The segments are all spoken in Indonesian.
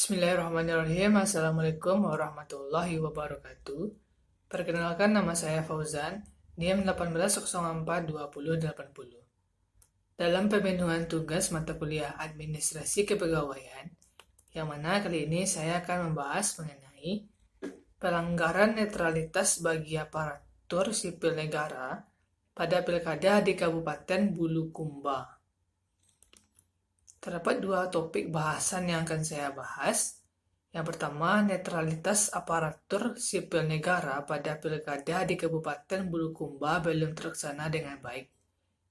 Bismillahirrahmanirrahim. Assalamualaikum warahmatullahi wabarakatuh. Perkenalkan, nama saya Fauzan, NIM 18042080. Dalam pemenuhan tugas mata kuliah Administrasi Kepegawaian, yang mana kali ini saya akan membahas mengenai pelanggaran netralitas bagi aparatur sipil negara pada pilkada di Kabupaten Bulukumba. Terdapat dua topik bahasan yang akan saya bahas. Yang pertama, netralitas aparatur sipil negara pada pilkada di Kabupaten Bulukumba belum terlaksana dengan baik.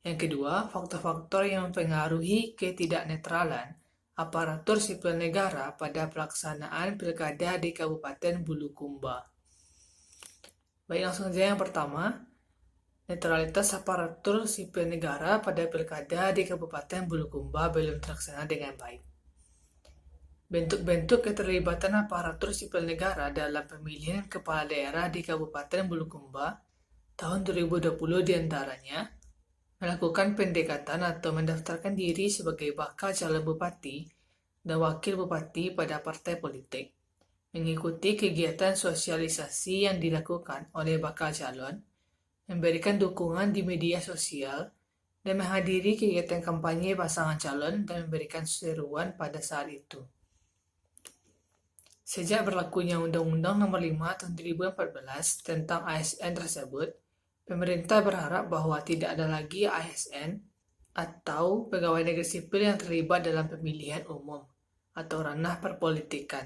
Yang kedua, faktor-faktor yang mempengaruhi ketidaknetralan aparatur sipil negara pada pelaksanaan pilkada di Kabupaten Bulukumba. Baik, langsung saja yang pertama. Netralitas aparatur sipil negara pada pilkada di Kabupaten Bulukumba belum terlaksana dengan baik. Bentuk-bentuk keterlibatan aparatur sipil negara dalam pemilihan kepala daerah di Kabupaten Bulukumba tahun 2020 diantaranya melakukan pendekatan atau mendaftarkan diri sebagai bakal calon bupati dan wakil bupati pada partai politik, mengikuti kegiatan sosialisasi yang dilakukan oleh bakal calon, memberikan dukungan di media sosial, dan menghadiri kegiatan kampanye pasangan calon dan memberikan seruan pada saat itu. Sejak berlakunya Undang-Undang Nomor 5 Tahun 2014 tentang ASN tersebut, pemerintah berharap bahwa tidak ada lagi ASN atau pegawai negeri sipil yang terlibat dalam pemilihan umum atau ranah perpolitikan.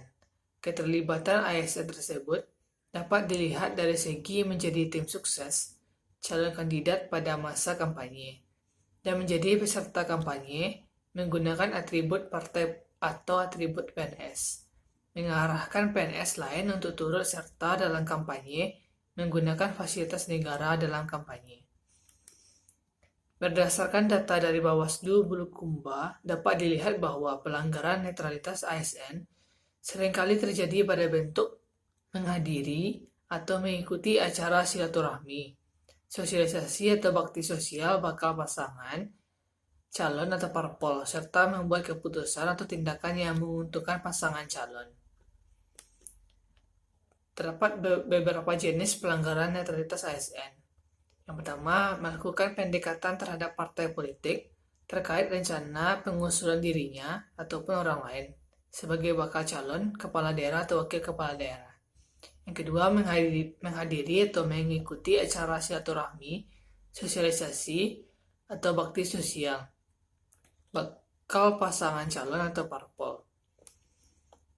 Keterlibatan ASN tersebut dapat dilihat dari segi menjadi tim sukses calon kandidat pada masa kampanye dan menjadi peserta kampanye menggunakan atribut partai atau atribut PNS, mengarahkan PNS lain untuk turut serta dalam kampanye menggunakan fasilitas negara dalam kampanye. Berdasarkan data dari Bawaslu Bulukumba, dapat dilihat bahwa pelanggaran netralitas ASN seringkali terjadi pada bentuk menghadiri atau mengikuti acara silaturahmi, sosialisasi atau bakti sosial bakal pasangan, calon atau parpol, serta membuat keputusan atau tindakan yang menguntungkan pasangan calon. Terdapat beberapa jenis pelanggaran netralitas ASN. Yang pertama, melakukan pendekatan terhadap partai politik terkait rencana pengusulan dirinya ataupun orang lain sebagai bakal calon, kepala daerah atau wakil kepala daerah. Yang kedua, menghadiri atau mengikuti acara silaturahmi, sosialisasi, atau bakti sosial bakal pasangan calon atau parpol.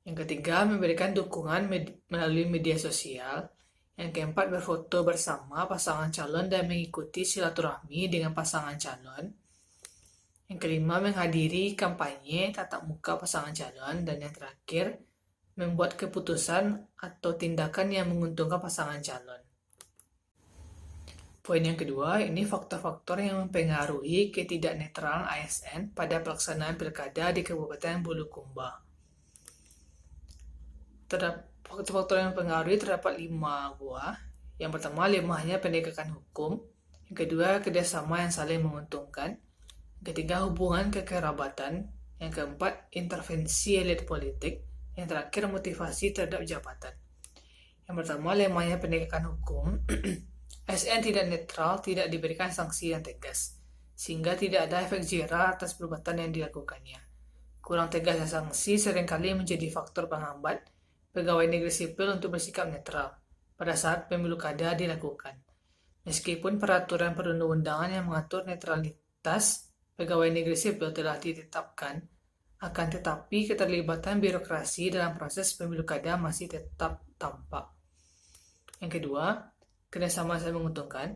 Yang ketiga, memberikan dukungan melalui media sosial. Yang keempat, berfoto bersama pasangan calon dan mengikuti silaturahmi dengan pasangan calon. Yang kelima, menghadiri kampanye tatap muka pasangan calon. Dan yang terakhir, membuat keputusan atau tindakan yang menguntungkan pasangan calon. Poin yang kedua, ini faktor-faktor yang mempengaruhi ketidaknetralan ASN pada pelaksanaan pilkada di Kabupaten Bulukumba. Faktor-faktor yang mempengaruhi terdapat 5 buah. Yang pertama, lemahnya penegakan hukum. Yang kedua, kerjasama yang saling menguntungkan. Yang ketiga, hubungan kekerabatan. Yang keempat, intervensi elit politik. Yang terakhir, motivasi terhadap jabatan. Yang pertama, lemahnya penegakan hukum. ASN tidak netral, tidak diberikan sanksi yang tegas, sehingga tidak ada efek jera atas perbuatan yang dilakukannya. Kurang tegasnya sanksi seringkali menjadi faktor penghambat pegawai negeri sipil untuk bersikap netral pada saat pemilu kada dilakukan. Meskipun peraturan perundang-undangan yang mengatur netralitas pegawai negeri sipil telah ditetapkan, akan tetapi keterlibatan birokrasi dalam proses pemilu kada masih tetap tampak. Yang kedua, kerjasama yang saling menguntungkan.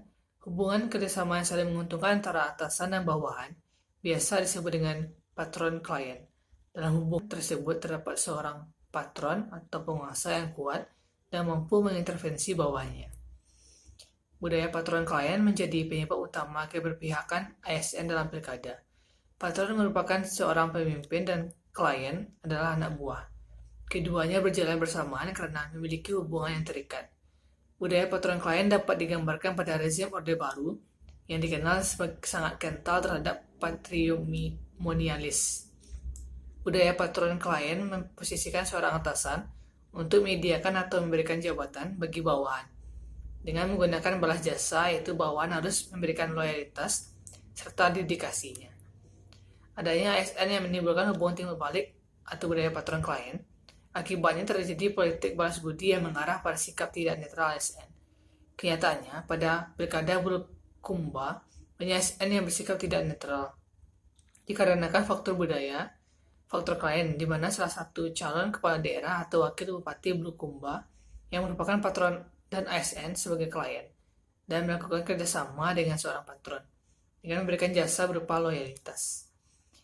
Hubungan kerjasama yang saling menguntungkan antara atasan dan bawahan biasa disebut dengan patron-klien. Dalam hubungan tersebut terdapat seorang patron atau penguasa yang kuat dan mampu mengintervensi bawahnya. Budaya patron-klien menjadi penyebab utama keberpihakan ASN dalam pilkada. Patron merupakan seorang pemimpin dan klien adalah anak buah. Keduanya berjalan bersamaan karena memiliki hubungan yang terikat. Budaya patron klien dapat digambarkan pada rezim Orde Baru yang dikenal sebagai sangat kental terhadap patrimonialis. Budaya patron klien memposisikan seorang atasan untuk menyediakan atau memberikan jabatan bagi bawahan. Dengan menggunakan balas jasa, yaitu bawahan harus memberikan loyalitas serta dedikasinya. Adanya ASN yang menimbulkan hubungan timbal balik atau budaya patron klien, akibatnya terjadi politik balas budi yang mengarah pada sikap tidak netral ASN. Kenyataannya, pada Pilkada Bulukumba, banyak ASN yang bersikap tidak netral. Dikarenakan faktor budaya, faktor klien, di mana salah satu calon kepala daerah atau wakil bupati Bulukumba yang merupakan patron dan ASN sebagai klien, dan melakukan kerjasama dengan seorang patron, dengan memberikan jasa berupa loyalitas.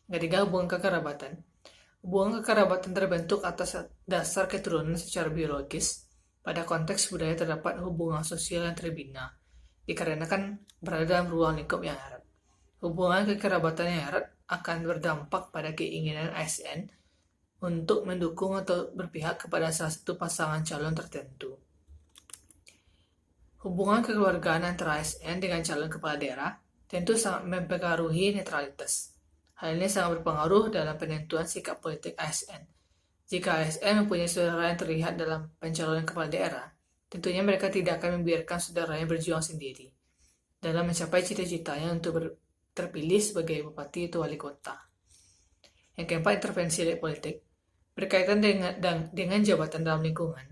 Ketiga, hubungan kekerabatan. Hubungan kekerabatan terbentuk atas dasar keturunan secara biologis. Pada konteks budaya terdapat hubungan sosial yang terbina, dikarenakan berada dalam ruang lingkup yang erat. Hubungan kekerabatan yang erat akan berdampak pada keinginan ASN untuk mendukung atau berpihak kepada salah satu pasangan calon tertentu. Hubungan kekeluargaan antara ASN dengan calon kepala daerah tentu sangat mempengaruhi netralitas. Hal ini sangat berpengaruh dalam penentuan sikap politik ASN. Jika ASN mempunyai saudara yang terlihat dalam pencalonan kepala daerah, tentunya mereka tidak akan membiarkan saudaranya berjuang sendiri dalam mencapai cita-citanya untuk terpilih sebagai bupati atau wali kota. Yang keempat, intervensi politik berkaitan dengan jabatan dalam lingkungan.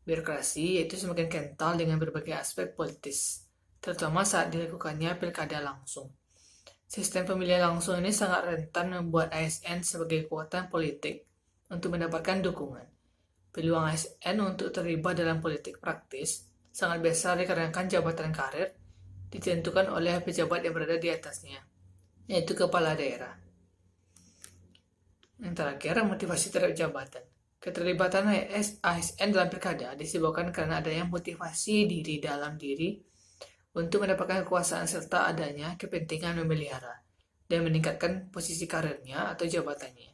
Birokrasi yaitu semakin kental dengan berbagai aspek politis, terutama saat dilakukannya pilkada langsung. Sistem pemilihan langsung ini sangat rentan membuat ASN sebagai kekuatan politik untuk mendapatkan dukungan. Peluang ASN untuk terlibat dalam politik praktis sangat besar dikarenakan jabatan karir ditentukan oleh pejabat yang berada di atasnya, yaitu kepala daerah. Yang terakhir, motivasi terhadap jabatan. Keterlibatan ASN dalam pilkada disebabkan karena adanya motivasi diri dalam diri untuk mendapatkan kekuasaan serta adanya kepentingan memelihara dan meningkatkan posisi karirnya atau jabatannya.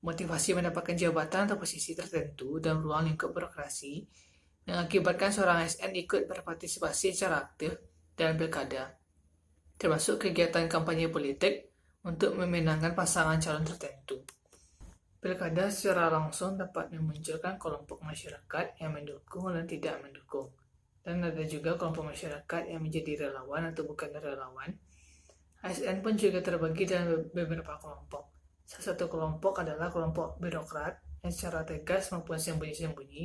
Motivasi mendapatkan jabatan atau posisi tertentu dalam ruang lingkup birokrasi mengakibatkan seorang ASN ikut berpartisipasi secara aktif dalam pilkada, termasuk kegiatan kampanye politik untuk memenangkan pasangan calon tertentu. Pilkada secara langsung dapat memunculkan kelompok masyarakat yang mendukung dan tidak mendukung. Dan ada juga kelompok masyarakat yang menjadi relawan atau bukan relawan. ASN pun juga terbagi dalam beberapa kelompok. Salah satu kelompok adalah kelompok birokrat yang secara tegas maupun sembunyi-sembunyi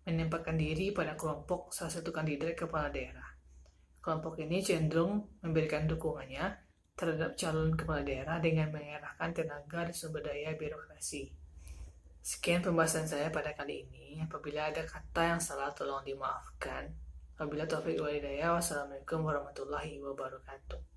menempatkan diri pada kelompok salah satu kandidat kepala daerah. Kelompok ini cenderung memberikan dukungannya terhadap calon kepala daerah dengan mengerahkan tenaga dan sumber daya birokrasi. Sekian pembahasan saya pada kali ini. Apabila ada kata yang salah, tolong dimaafkan. Wabillahi taufiq wal hidayah. Wassalamualaikum warahmatullahi wabarakatuh.